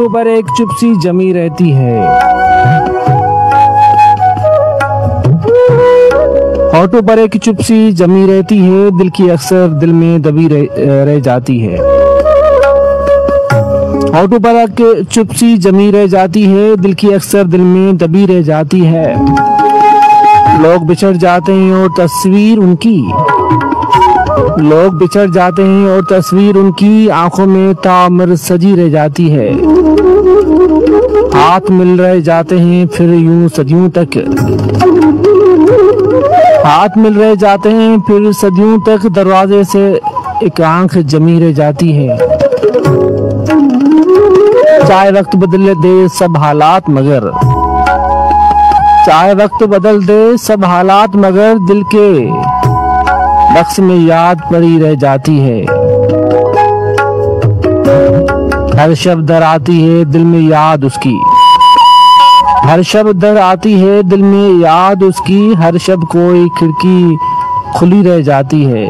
होठों पर एक चुप सी जमी रहती है। होठों पर एक चुप सी जमी रहती है, दिल की अक्सर दिल में दबी रह जाती है। होठों पर एक चुप सी जमी रह जाती है, दिल की अक्सर दिल में दबी रह जाती है। लोग बिछड़ जाते हैं और तस्वीर उनकी आंखों में ताउम्र सजी रह जाती है। हाथ मिल रह जाते हैं फिर यूं सदियों तक, दरवाजे से एक आंख जमी रह जाती है। चाहे वक्त बदल दे सब हालात मगर दिल के बक्स में याद पड़ी रह जाती है। हर शब्द दर आती है दिल में याद उसकी, हर शब्द कोई खिड़की खुली रह जाती है।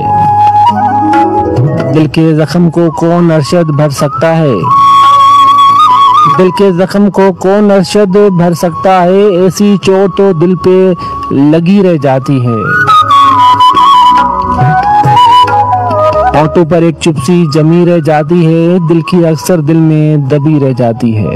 दिल के जख्म को कौन अरशद भर सकता है, ऐसी चोट तो दिल पे लगी रह जाती है। होठों पर एक चुप सी जमी रह जाती है, दिल की अक्सर दिल में दबी रह जाती है।